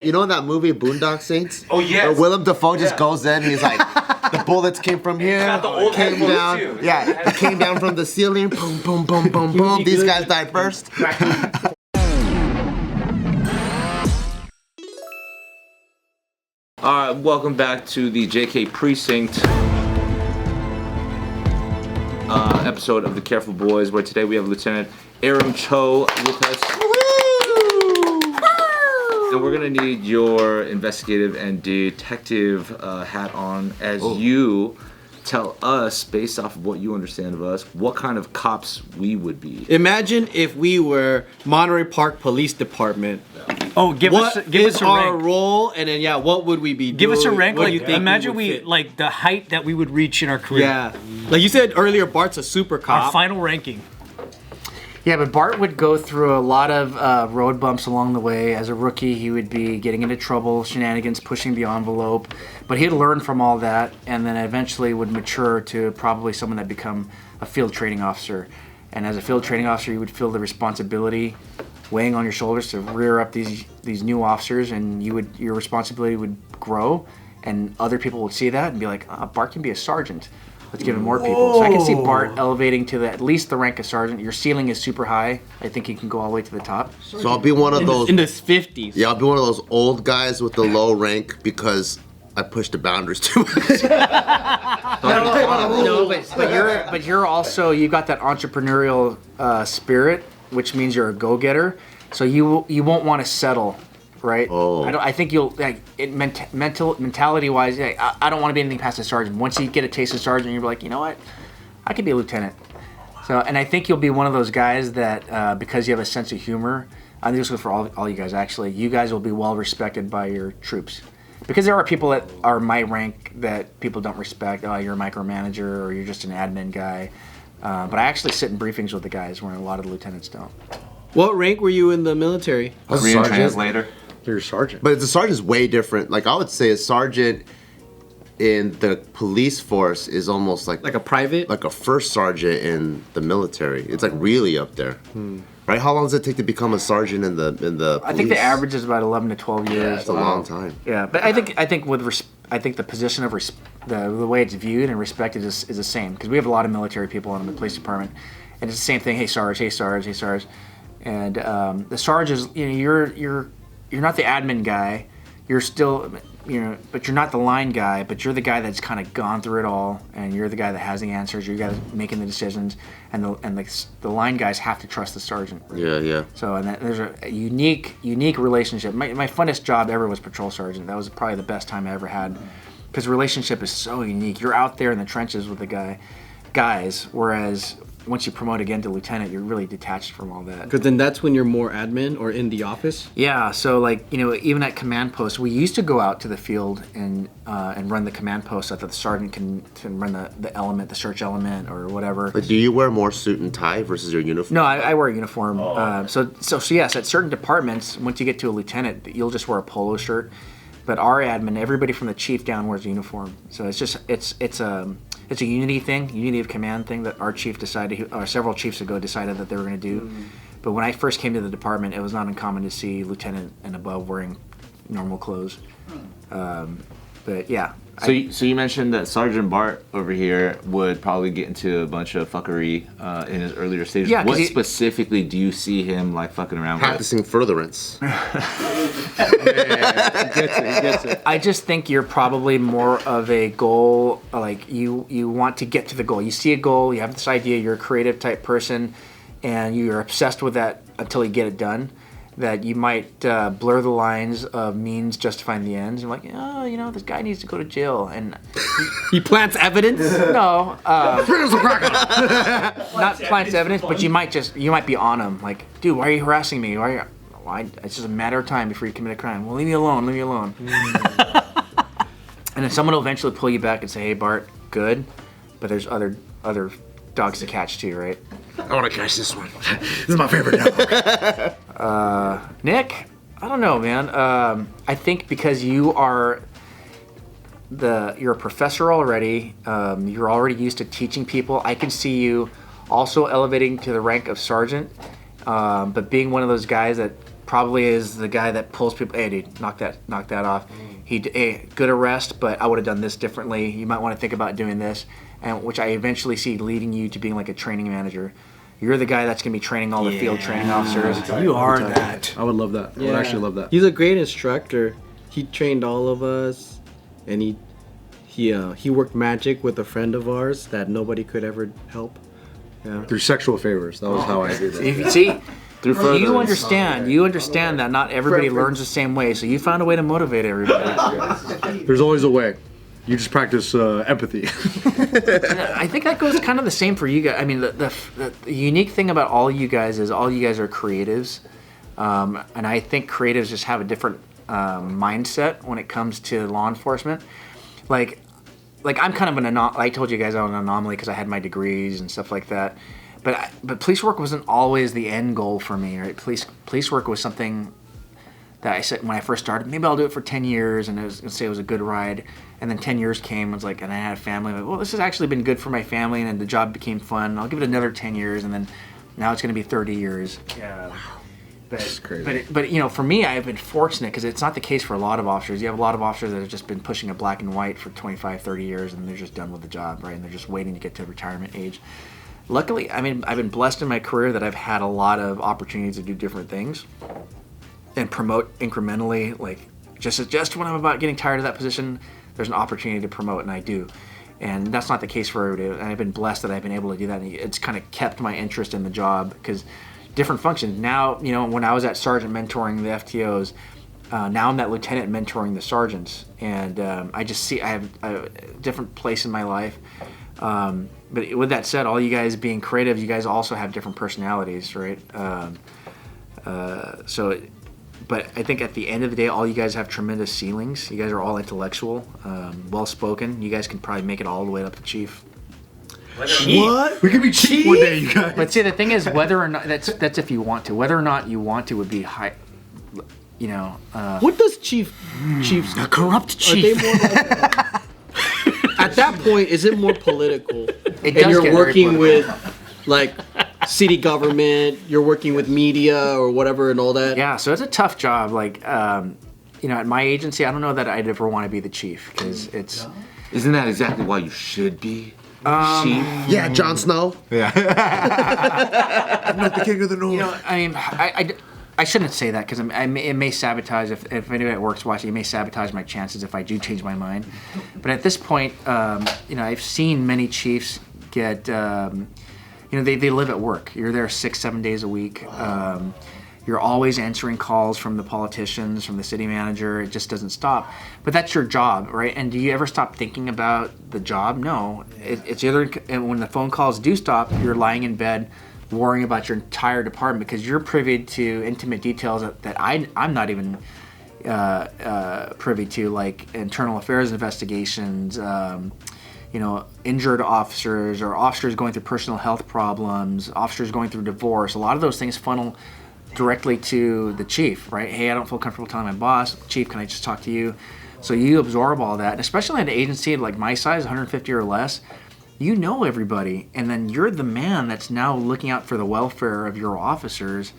You know in that movie Boondock Saints? Oh, yes. Where Willem Dafoe just goes in and he's like, the bullets came from here, came down. Too. Yeah, it came down from the ceiling. Boom, boom, boom, boom, boom. These guys died first. Alright, welcome back to the JK Precinct episode of The Careful Boys, where today we have Lieutenant Aram Choe with us. And we're gonna need your investigative and detective hat on as you tell us, based off of what you understand of us, what kind of cops we would be. Imagine if we were Monterey Park Police Department. Oh, give us a our rank. role, and then what would we be doing? Give us a rank. What Like, do you think imagine would we fit? like the height that we would reach in our career. Yeah, like you said earlier, Bart's a super cop. Our final ranking. Yeah, but Bart would go through a lot of road bumps along the way. As a rookie, he would be getting into trouble, shenanigans, pushing the envelope. But he'd learn from all that, and then eventually would mature to probably someone that become a field training officer. And as a field training officer, you would feel the responsibility weighing on your shoulders to rear up these new officers, and your responsibility would grow, and other people would see that and be like, Bart can be a sergeant. Let's give him more people. So I can see Bart elevating to at least the rank of sergeant. Your ceiling is super high. I think he can go all the way to the top. So I'll be one of those. in the 50s. Yeah, I'll be one of those old guys with the low rank because I pushed the boundaries too much. But you're also, you got that entrepreneurial spirit, which means you're a go-getter. So you won't want to settle, right? Oh. I think you'll mentality-wise. I don't want to be anything past a sergeant. Once you get a taste of sergeant, you're like, you know what? I could be a lieutenant. So, and I think you'll be one of those guys that because you have a sense of humor. I think this goes for all you guys. Actually, you guys will be well respected by your troops. Because there are people that are my rank that people don't respect. Oh, you're a micromanager or you're just an admin guy. But I actually sit in briefings with the guys where a lot of the lieutenants don't. What rank were you in the military? Korean translator. You're a sergeant. But the sergeant's way different. Like I would say a sergeant in the police force is almost like Like a private? like a first sergeant in the military. It's like really up there. Right? How long does it take to become a sergeant in the police? I think the average is about 11 to 12 years. It's a long time. Yeah, but I think the position of the way it's viewed and respected is the same, because we have a lot of military people in the police department, and it's the same thing. Hey Sarge, hey Sarge, hey Sarge, and the Sarge is you're not the admin guy. You're still but you're not the line guy. But you're the guy that's kind of gone through it all, and you're the guy that has the answers. You're the guy that's making the decisions, and the line guys have to trust the sergeant. Yeah. So there's a unique relationship. My funnest job ever was patrol sergeant. That was probably the best time I ever had, because relationship is so unique. You're out there in the trenches with the guys, whereas once you promote again to lieutenant, you're really detached from all that. Because then that's when you're more admin or in the office? Yeah, so even at command post, we used to go out to the field and run the command post so that the sergeant can run the search element or whatever. But do you wear more suit and tie versus your uniform? No, I wear a uniform. So yes, at certain departments, once you get to a lieutenant, you'll just wear a polo shirt. But our admin, everybody from the chief down wears a uniform. So it's a unity of command thing that our chief decided, or several chiefs ago decided that they were going to do. But when I first came to the department, it was not uncommon to see lieutenant and above wearing normal clothes. But yeah. So you mentioned that Sergeant Bart over here would probably get into a bunch of fuckery in his earlier stages. Yeah, what specifically do you see him like fucking around Practicing furtherance. He gets it. I just think you're probably more of a goal, like you want to get to the goal. You see a goal, you have this idea, you're a creative type person, and you're obsessed with that until you get it done. That you might blur the lines of means justifying the ends. You're like, this guy needs to go to jail. And He plants evidence? no, not plants evidence, but you might be on him. Like, dude, why are you harassing me? It's just a matter of time before you commit a crime. Well, leave me alone. And then someone will eventually pull you back and say, hey, Bart, good, but there's other dogs to catch too, right? I want to catch this one. This is my favorite dog. Nick, I don't know, man. I think because you're a professor already. You're already used to teaching people. I can see you also elevating to the rank of sergeant, but being one of those guys that probably is the guy that pulls people. Hey, dude, knock that off. Hey, good arrest, but I would have done this differently. You might want to think about doing this, and which I eventually see leading you to being like a training manager. You're the guy that's going to be training all the field training officers. You are that. I would love that. I would Yeah. actually love that. He's a great instructor. He trained all of us, and he worked magic with a friend of ours that nobody could ever help. Yeah. Through sexual favors. That was how I did it. You see, further- you understand that not everybody learns the same way. So you found a way to motivate everybody. There's always a way. You just practice empathy. I think that goes kind of the same for you guys. I mean, the unique thing about all you guys is all you guys are creatives, and I think creatives just have a different mindset when it comes to law enforcement. Like I'm kind of an anomaly. I told you guys I'm an anomaly because I had my degrees and stuff like that. But police work wasn't always the end goal for me, right? Police work was something that I said when I first started, maybe I'll do it for 10 years, and it was a good ride. And then 10 years came, and I had a family. Like, well, this has actually been good for my family, and then the job became fun. I'll give it another 10 years, and then now it's going to be 30 years. Yeah. That's crazy. But for me, I've been fortunate because it's not the case for a lot of officers. You have a lot of officers that have just been pushing a black and white for 25, 30 years, and they're just done with the job, right? And they're just waiting to get to retirement age. Luckily, I mean, I've been blessed in my career that I've had a lot of opportunities to do different things and promote incrementally. Like just when I'm about getting tired of that position, there's an opportunity to promote, and I do. And that's not the case for everybody. And I've been blessed that I've been able to do that. And it's kind of kept my interest in the job because different functions. Now, when I was at sergeant mentoring the FTOs, now I'm that lieutenant mentoring the sergeants. And I just see I have a different place in my life. But with that said, all you guys being creative, you guys also have different personalities, right? But I think at the end of the day, all you guys have tremendous ceilings. You guys are all intellectual, well-spoken. You guys can probably make it all the way up to chief. What? We could be chief one day, you guys. But see, the thing is, whether or not that's if you want to. Whether or not you want to would be high. What does chiefs? A corrupt Are chief. they more like, at that point, is it more political? It And does you're get very working political. with, like, city government. You're working with media or whatever and all that. Yeah, so it's a tough job. Like, at my agency, I don't know that I'd ever want to be the chief because it's. Isn't that exactly why you should be chief? Yeah, Jon Snow. I'm not the king of the north. I mean, I shouldn't say that because it may sabotage if anybody at work's watching. It may sabotage my chances if I do change my mind. But at this point, I've seen many chiefs get. They live at work. You're there 6-7 days a week. You're always answering calls from the politicians, from the city manager. It just doesn't stop. But that's your job, right? And do you ever stop thinking about the job? No. It's either when the phone calls do stop, you're lying in bed worrying about your entire department because you're privy to intimate details that I'm not even privy to, like internal affairs investigations, injured officers or officers going through personal health problems, officers going through divorce. A lot of those things funnel directly to the chief, right? Hey, I don't feel comfortable telling my boss. Chief, can I just talk to you? So you absorb all that. And especially at an agency like my size, 150 or less, you know everybody. And then you're the man that's now looking out for the welfare of your officers.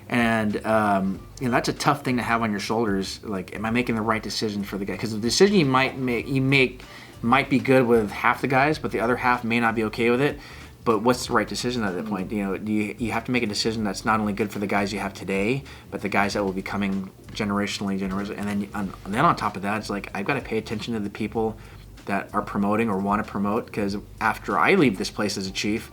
And that's a tough thing to have on your shoulders. Like, am I making the right decision for the guy? Because the decision you might make might be good with half the guys, but the other half may not be okay with it. But what's the right decision at that point? You have to make a decision that's not only good for the guys you have today, but the guys that will be coming generationally. And then on top of that, it's like I've got to pay attention to the people that are promoting or want to promote, because after I leave this place as a chief,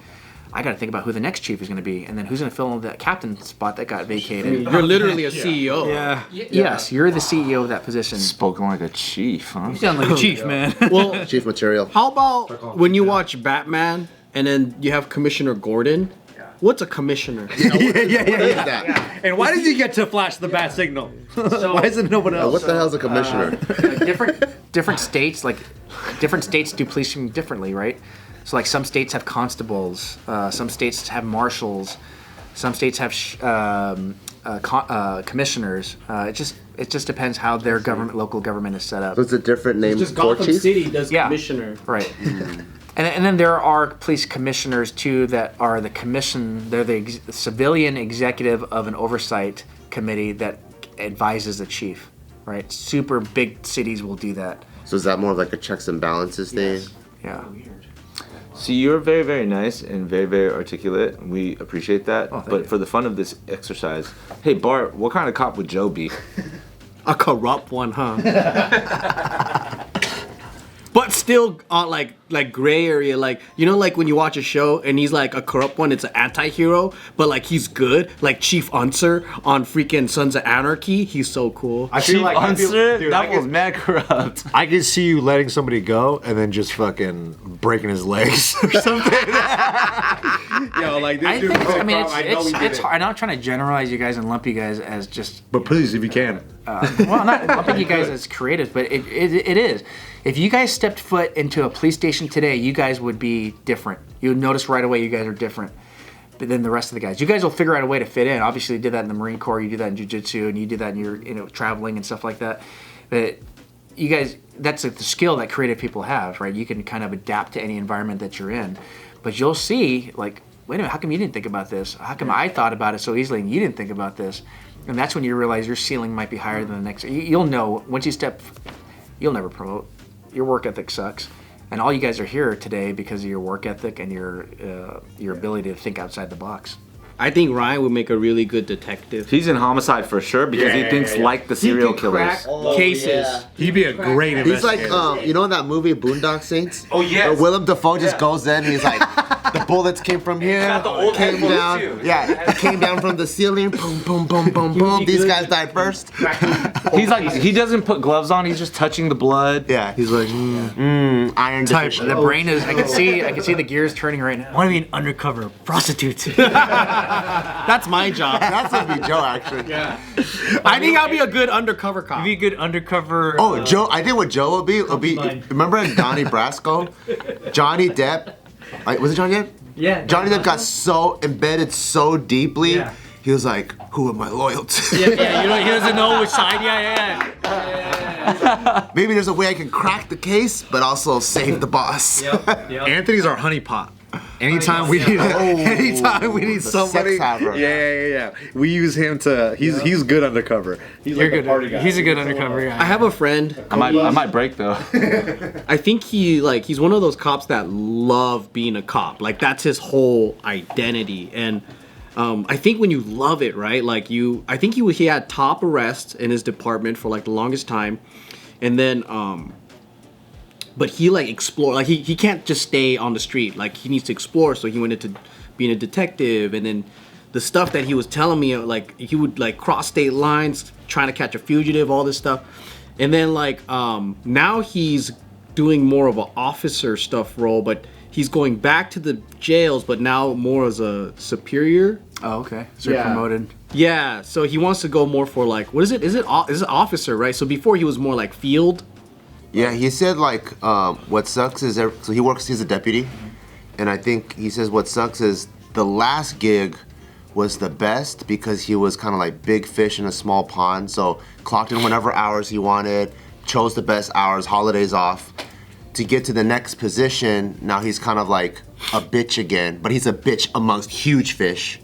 I got to think about who the next chief is going to be, and then who's going to fill in that captain spot that got vacated. You're literally a CEO. Yeah. Yes, you're the CEO of that position. Spoken like a chief, huh? You sound like a chief, man. Well, Chief material. how about when you watch Batman and then you have Commissioner Gordon? What's a commissioner? That. And why does he get to flash the bat signal? Why isn't no one else? What the hell's a commissioner? different states do policing differently, right? So like some states have constables, some states have marshals, some states have commissioners. It just depends how their local government is set up. So it's a different name Just for Gotham chief? City does Yeah. commissioner. Right. And then there are police commissioners too that are the commission. They're the civilian executive of an oversight committee that advises the chief. Right, super big cities will do that. So is that more of like a checks and balances thing? Yeah. So you're very, very nice and very, very articulate. And we appreciate that. thank But you. for the fun of this exercise, hey Bart, what kind of cop would Joe be? A corrupt one, huh? But still, like gray area, like like when you watch a show and he's like a corrupt one, it's an anti-hero, but like he's good, like Chief Unser on freaking Sons of Anarchy. He's so cool. I feel like Unser? dude, That was mad corrupt. I could see you letting somebody go and then just fucking breaking his legs or something. Yo, like this I dude think. was a I mean, cop. I know he did it's it. hard. I'm not trying to generalize you guys and lump you guys as just. But please, if you can. Well, I'm not lumping you guys as creative, but it is. If you guys stepped foot into a police station today, you guys would be different. You would notice right away you guys are different than the rest of the guys. You guys will figure out a way to fit in. Obviously, you did that in the Marine Corps, you do that in Jiu-Jitsu, and you do that in your traveling and stuff like that. But you guys, that's the skill that creative people have, right? You can kind of adapt to any environment that you're in. But you'll see, like, wait a minute, how come you didn't think about this? How come I thought about it so easily and you didn't think about this? And that's when you realize your ceiling might be higher than the next. You'll know once you step. You'll never promote. Your work ethic sucks, and all you guys are here today because of your work ethic and your ability to think outside the box. I think Ryan would make a really good detective. He's in homicide for sure because he thinks like the serial killers. Cases. He'd be a great He's like, investigator. you know that movie Boondock Saints? Oh, yes. Where Willem Dafoe just goes in and he's like, the bullets came from here, got the old came headphones down, too. yeah, it came down from the ceiling, boom, boom, boom, boom, boom. These guys died first. He's like, he doesn't put gloves on. He's just touching the blood. Yeah, he's like, iron deficient. The brain is. I can see the gears turning right now. I want to be an undercover prostitute. That's my job. That's gonna be Joe actually. Yeah. I think I'll be a good undercover cop. Be a good undercover. Oh, Joe. I think what Joe will be. Concubine. Remember in Donnie Brasco, Johnny Depp. Was it Johnny Depp? Yeah. Johnny Depp got so embedded so deeply. Yeah. He was like, "Who am I loyal to?" Yeah, he doesn't know which side. Maybe there's a way I can crack the case, but also save the boss. Anthony's our honeypot. Anytime we need, The somebody, sex haver. yeah. We use him to. He's good undercover. He's You're like a good. party guy. He's a good undercover I guy. have a friend. I might break though. I think he's one of those cops that love being a cop. Like that's his whole identity. And I think when you love it, right? Like I think he had top arrests in his department for like the longest time, and then but he like explored. Like he can't just stay on the street. Like he needs to explore. So he went into being a detective, and then the stuff that he was telling me, like he would like cross state lines trying to catch a fugitive, all this stuff, and then like now he's doing more of an officer stuff role, but he's going back to the jails, but now more as a superior. Oh, okay. So you're promoted. Yeah, so he wants to go more for like, what is it? Is it officer, right? So before he was more like field. Yeah, he said like what sucks is so he's a deputy, and I think he says what sucks is the last gig was the best because he was kind of like big fish in a small pond. So clocked in whatever hours he wanted, chose the best hours, holidays off. To get to the next position, now he's kind of like a bitch again, but he's a bitch amongst huge fish.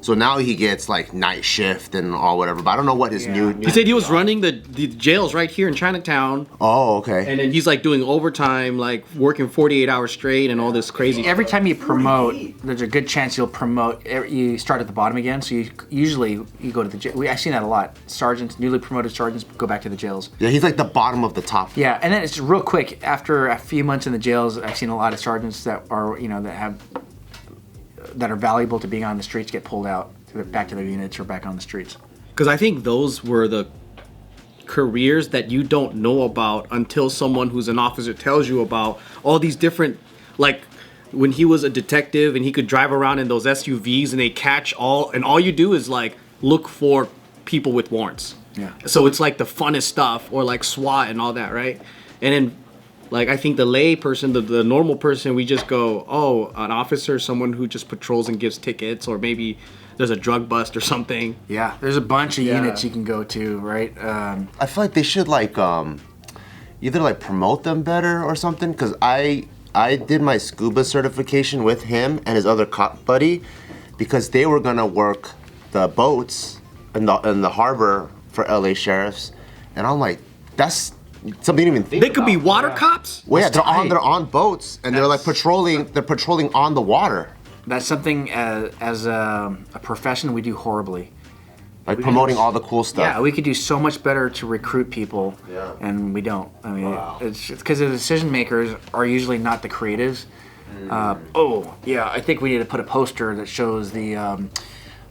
So now he gets like night shift and all whatever. But I don't know what his new. He said he was running the jails right here in Chinatown, Oh, okay. and then he's like doing overtime, like working 48 hours straight and all this crazy. Every time you promote, there's a good chance you'll promote. You start at the bottom again. So you usually go to the jail. I've seen that a lot. Sergeants, newly promoted sergeants, go back to the jails. Yeah, he's like the bottom of the top. Yeah, and then it's real quick. After a few months in the jails, I've seen a lot of sergeants that are that are valuable to being on the streets get pulled out back to their units or back on the streets. Because I think those were the careers that you don't know about until someone who's an officer tells you about all these different, like when he was a detective and he could drive around in those SUVs and they catch all you do is like look for people with warrants. Yeah. So it's like the funnest stuff, or like SWAT and all that, right? And then like I think the lay person, the normal person, we just go, oh, an officer, someone who just patrols and gives tickets, or maybe there's a drug bust or something. Yeah, there's a bunch of units you can go to, right? I feel like they should like either like promote them better or something. Cause I I did my scuba certification with him and his other cop buddy because they were gonna work the boats in the harbor for LA sheriffs, and I'm like, that's something you didn't even think. They could be water cops. Well, yeah, they're on boats and they're like patrolling. They're patrolling on the water. That's something as a profession we do horribly. Like promoting all the cool stuff. Yeah, we could do so much better to recruit people, and we don't. I mean, it's because the decision makers are usually not the creatives. I think we need to put a poster that shows the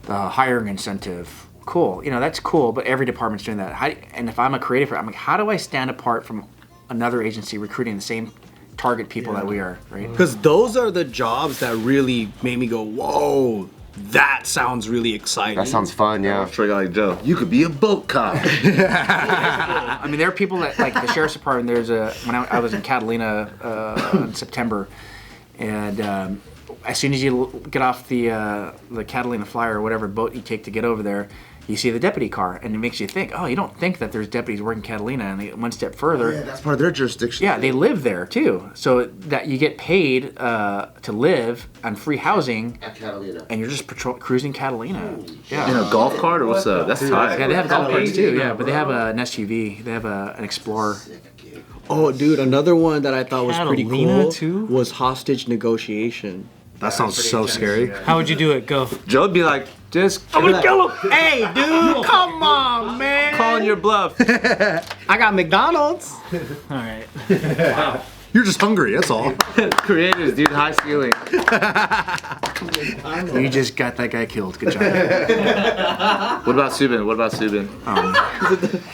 hiring incentive. Cool, that's cool, but every department's doing that. And if I'm a creative, I'm like, how do I stand apart from another agency recruiting the same target people that we are, right? Because those are the jobs that really made me go, whoa, that sounds really exciting. That sounds fun, yeah. Trigger like Joe. You could be a boat cop. I mean, there are people that, like the sheriff's department, when I was in Catalina in September, and as soon as you get off the Catalina Flyer or whatever boat you take to get over there, you see the deputy car, and it makes you think, oh, you don't think that there's deputies working Catalina, and they, one step further. Yeah, that's part of their jurisdiction. Yeah, they live there too, so that you get paid to live on free housing At Catalina. and you're just cruising Catalina. Yeah. In a golf cart or what's up? That's tight. Yeah, they have golf carts too. Yeah, but they have an SUV. They have an Explorer. Oh, dude, another one that I thought was pretty Catalina, cool too? was hostage negotiation. That sounds so scary. How would you do it? Go. Joe'd be like, just I'm gonna kill him. Hey, dude, come on, man. calling your bluff. I got McDonald's. All right. You're just hungry, that's all. Creators, dude, high ceiling. You just got that guy killed. Good job. What about Subin?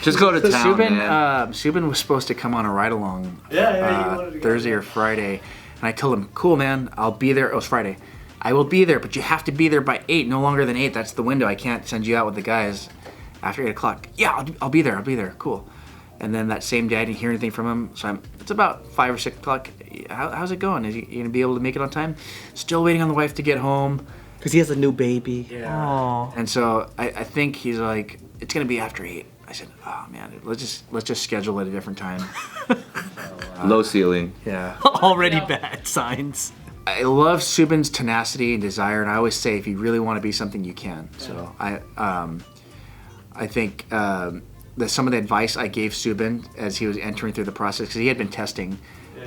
Just go to town, man. Subin was supposed to come on a ride along Thursday or Friday, and I told him, "Cool, man, I'll be there." It was Friday. I will be there, but you have to be there by 8, no longer than 8. That's the window. I can't send you out with the guys after 8 o'clock. Yeah, I'll be there. Cool. And then that same day, I didn't hear anything from him. So it's about 5 or 6 o'clock. How's it going? Is he going to be able to make it on time? Still waiting on the wife to get home. Because he has a new baby. Oh. And so I think he's like, it's going to be after 8. I said, oh man, let's just schedule it a different time. Low ceiling. Yeah. Already bad signs. I love Subin's tenacity and desire, and I always say, if you really want to be something, you can. So I think that some of the advice I gave Subin as he was entering through the process, because he had been testing,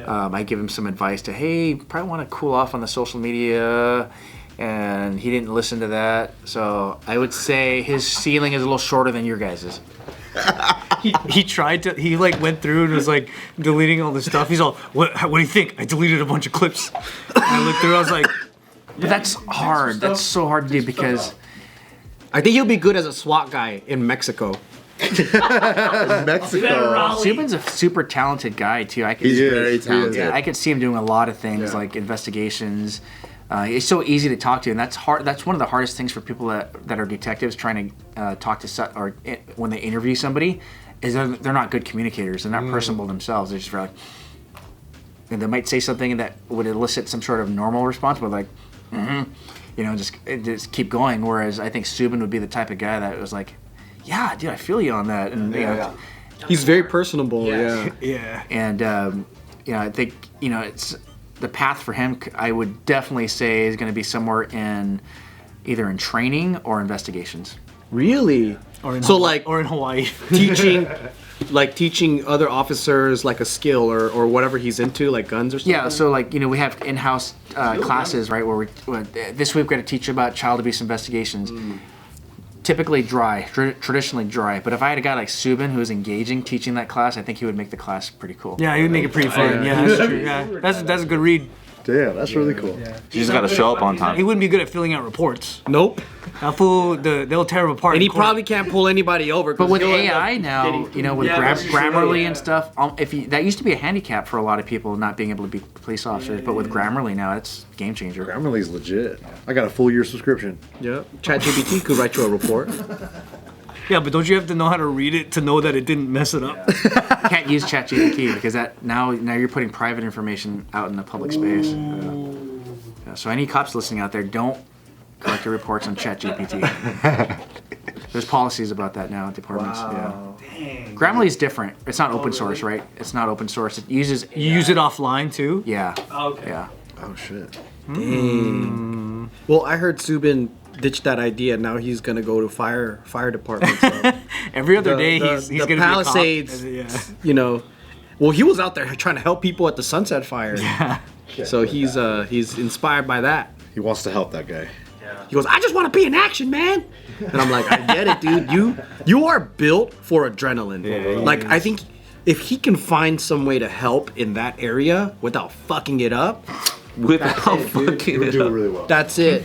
I give him some advice to, hey, probably want to cool off on the social media, and he didn't listen to that. So I would say his ceiling is a little shorter than your guys's. He tried to. He like went through and was like deleting all the stuff. He's all, what do you think? I deleted a bunch of clips. And I looked through. I was like, But that's hard. That's so hard to do because I think he'll be good as a SWAT guy in Mexico. Mexico. Subin's a super talented guy too. He's very talented. Yeah, I could see him doing a lot of things like investigations. It's so easy to talk to, and that's hard. That's one of the hardest things for people that are detectives trying to talk to when they interview somebody, is they're not good communicators. They're not personable themselves. They're just like, and they might say something that would elicit some sort of normal response, but like, just keep going. Whereas I think Subin would be the type of guy that was like, yeah, dude, I feel you on that, and He's very personable. Yeah. yeah. And I think it's the path for him. I would definitely say is going to be somewhere in either in training or investigations. Really? Or in Hawaii. teaching other officers like a skill or whatever he's into, like guns or something. Yeah. So we have in-house classes, right? Where this week we're going to teach about child abuse investigations. Typically dry, traditionally dry. But if I had a guy like Subin who was engaging teaching that class, I think he would make the class pretty cool. Yeah, he would make it pretty fun. Yeah, that's true. Yeah, that's a good read. Damn, that's really cool. You just gotta show up on time. He wouldn't be good at filling out reports. Nope. That fool, they'll tear him apart. And he in court. probably can't pull anybody over. But with he'll end up AI now, with Grammarly and stuff, that used to be a handicap for a lot of people not being able to be police officers. But with Grammarly now, it's a game changer. Grammarly's legit. I got a full year subscription. Yep. ChatGPT could write you a report. Yeah, but don't you have to know how to read it to know that it didn't mess it up? You can't use ChatGPT because that now you're putting private information out in the public space. So any cops listening out there, don't collect your reports on ChatGPT. There's policies about that now at departments. Wow. Yeah. Grammarly is different. It's not open source, right? It's not open source. It uses. You use it offline too? Yeah. Okay. Yeah. Oh shit. Dang. Well, I heard Subin ditched that idea. Now he's gonna go to fire department. So. Every other day he's the gonna Palisades, be a cop. Yeah. you know. Well, he was out there trying to help people at the Sunset Fire. Yeah. So he's inspired by that. He wants to help that guy. He goes, I just want to be in action, man. And I'm like, I get it, dude. You are built for adrenaline. Yeah, like, I think if he can find some way to help in that area without fucking it up, Without fucking He would it do up. really well. that's it.